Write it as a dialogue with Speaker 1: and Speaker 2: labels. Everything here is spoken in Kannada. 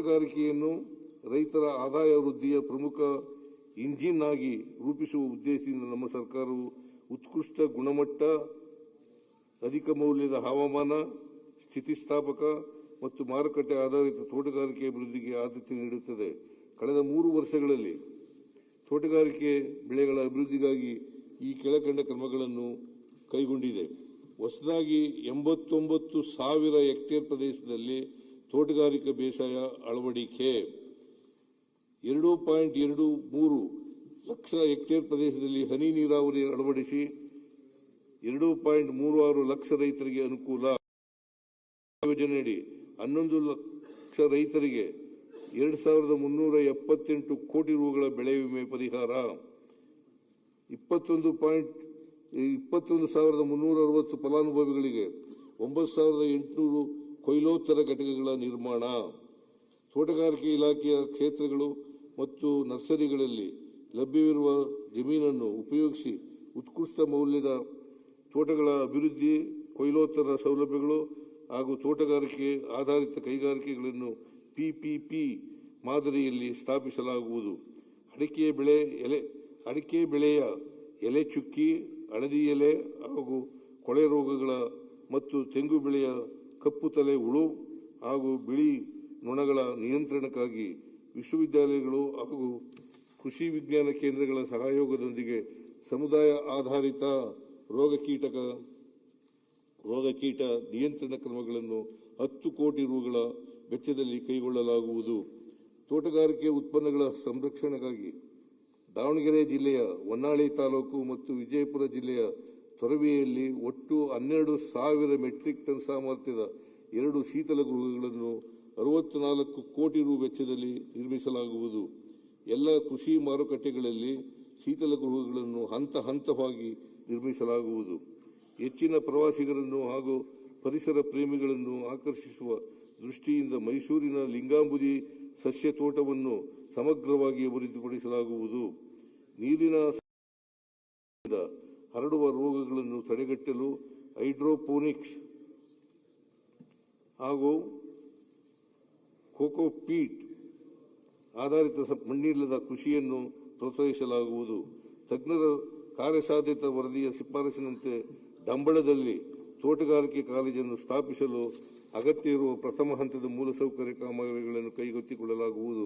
Speaker 1: ತೋಟಗಾರಿಕೆಯನ್ನು ರೈತರ ಆದಾಯ ವೃದ್ಧಿಯ ಪ್ರಮುಖ ಇಂಜಿನ್ ಆಗಿ ರೂಪಿಸುವ ಉದ್ದೇಶದಿಂದ ನಮ್ಮ ಸರ್ಕಾರವು ಉತ್ಕೃಷ್ಟ ಗುಣಮಟ್ಟ, ಅಧಿಕ ಮೌಲ್ಯದ ಹವಾಮಾನ ಸ್ಥಿತಿಸ್ಥಾಪಕ ಮತ್ತು ಮಾರುಕಟ್ಟೆ ಆಧಾರಿತ ತೋಟಗಾರಿಕೆ ಅಭಿವೃದ್ಧಿಗೆ ಆದ್ಯತೆ ನೀಡುತ್ತದೆ. ಕಳೆದ 3 ವರ್ಷಗಳಲ್ಲಿ ತೋಟಗಾರಿಕೆ ಬೆಳೆಗಳ ಅಭಿವೃದ್ಧಿಗಾಗಿ ಈ ಕೆಳಕಂಡ ಕ್ರಮಗಳನ್ನು ಕೈಗೊಂಡಿದೆ. ಹೊಸದಾಗಿ 89,000 ಹೆಕ್ಟೇರ್ ಪ್ರದೇಶದಲ್ಲಿ ತೋಟಗಾರಿಕಾ ಬೇಸಾಯ ಅಳವಡಿಕೆ, 2.23 ಲಕ್ಷ ಹೆಕ್ಟೇರ್ ಪ್ರದೇಶದಲ್ಲಿ ಹನಿ ನೀರಾವರಿ ಅಳವಡಿಸಿ 2.36 ಲಕ್ಷ ರೈತರಿಗೆ ಅನುಕೂಲ. ಯೋಜನೆಯಡಿ 11 ಲಕ್ಷ ರೈತರಿಗೆ 2,378 ಕೋಟಿ ರೂಗಳ ಬೆಳೆ ವಿಮೆ ಪರಿಹಾರ, 21,360 ಫಲಾನುಭವಿಗಳಿಗೆ 9,800 ಕೊಯ್ಲೋತ್ತರ ಘಟಕಗಳ ನಿರ್ಮಾಣ. ತೋಟಗಾರಿಕೆ ಇಲಾಖೆಯ ಕ್ಷೇತ್ರಗಳು ಮತ್ತು ನರ್ಸರಿಗಳಲ್ಲಿ ಲಭ್ಯವಿರುವ ಜಮೀನನ್ನು ಉಪಯೋಗಿಸಿ ಉತ್ಕೃಷ್ಟ ಮೌಲ್ಯದ ತೋಟಗಳ ಅಭಿವೃದ್ಧಿ, ಕೊಯ್ಲೋತ್ತರ ಸೌಲಭ್ಯಗಳು ಹಾಗೂ ತೋಟಗಾರಿಕೆ ಆಧಾರಿತ ಕೈಗಾರಿಕೆಗಳನ್ನು PPP ಮಾದರಿಯಲ್ಲಿ ಸ್ಥಾಪಿಸಲಾಗುವುದು. ಅಡಿಕೆ ಬೆಳೆಯ ಎಲೆ ಚುಕ್ಕಿ, ಹಳದಿ ಎಲೆ ಹಾಗೂ ಕೊಳೆ ರೋಗಗಳ ಮತ್ತು ತೆಂಗು ಬೆಳೆಯ ಕಪ್ಪು ತಲೆ ಹುಳು ಹಾಗೂ ಬಿಳಿ ನೊಣಗಳ ನಿಯಂತ್ರಣಕ್ಕಾಗಿ ವಿಶ್ವವಿದ್ಯಾಲಯಗಳು ಹಾಗೂ ಕೃಷಿ ವಿಜ್ಞಾನ ಕೇಂದ್ರಗಳ ಸಹಯೋಗದೊಂದಿಗೆ ಸಮುದಾಯ ಆಧಾರಿತ ರೋಗಕೀಟ ನಿಯಂತ್ರಣ ಕ್ರಮಗಳನ್ನು 10 ಕೋಟಿ ರೂಗಳ ವೆಚ್ಚದಲ್ಲಿ ಕೈಗೊಳ್ಳಲಾಗುವುದು. ತೋಟಗಾರಿಕೆ ಉತ್ಪನ್ನಗಳ ಸಂರಕ್ಷಣೆಗಾಗಿ ದಾವಣಗೆರೆ ಜಿಲ್ಲೆಯ ಹೊನ್ನಾಳಿ ತಾಲೂಕು ಮತ್ತು ವಿಜಯಪುರ ಜಿಲ್ಲೆಯ ತೊರವೆಯಲ್ಲಿ ಒಟ್ಟು 12,000 ಮೆಟ್ರಿಕ್ ಟನ್ ಸಾಮರ್ಥ್ಯದ 2 ಶೀತಲ ಗೃಹಗಳನ್ನು 64 ಕೋಟಿ ರು ವೆಚ್ಚದಲ್ಲಿ ನಿರ್ಮಿಸಲಾಗುವುದು. ಎಲ್ಲ ಕೃಷಿ ಮಾರುಕಟ್ಟೆಗಳಲ್ಲಿ ಶೀತಲ ಗೃಹಗಳನ್ನು ಹಂತವಾಗಿ ನಿರ್ಮಿಸಲಾಗುವುದು. ಹೆಚ್ಚಿನ ಪ್ರವಾಸಿಗರನ್ನು ಹಾಗೂ ಪರಿಸರ ಪ್ರೇಮಿಗಳನ್ನು ಆಕರ್ಷಿಸುವ ದೃಷ್ಟಿಯಿಂದ ಮೈಸೂರಿನ ಲಿಂಗಾಂಬುದಿ ಸಸ್ಯ ತೋಟವನ್ನು ಸಮಗ್ರವಾಗಿ ಅಭಿವೃದ್ಧಿಪಡಿಸಲಾಗುವುದು. ನೀರಿನ ಹರಡುವ ರೋಗಗಳನ್ನು ತಡೆಗಟ್ಟಲು ಹೈಡ್ರೋಪೋನಿಕ್ಸ್ ಹಾಗೂ ಕೋಕೋಪೀಟ್ ಆಧಾರಿತ ಮಣ್ಣಿಲ್ಲದ ಕೃಷಿಯನ್ನು ಪ್ರೋತ್ಸಾಹಿಸಲಾಗುವುದು. ತಜ್ಞರ ಕಾರ್ಯಸಾಧ್ಯತಾ ವರದಿಯ ಶಿಫಾರಸಿನಂತೆ ಡಂಬಳದಲ್ಲಿ ತೋಟಗಾರಿಕೆ ಕಾಲೇಜನ್ನು ಸ್ಥಾಪಿಸಲು ಅಗತ್ಯ ಇರುವ ಪ್ರಥಮ ಹಂತದ ಮೂಲಸೌಕರ್ಯ ಕಾಮಗಾರಿಗಳನ್ನು ಕೈಗೆತ್ತಿಕೊಳ್ಳಲಾಗುವುದು.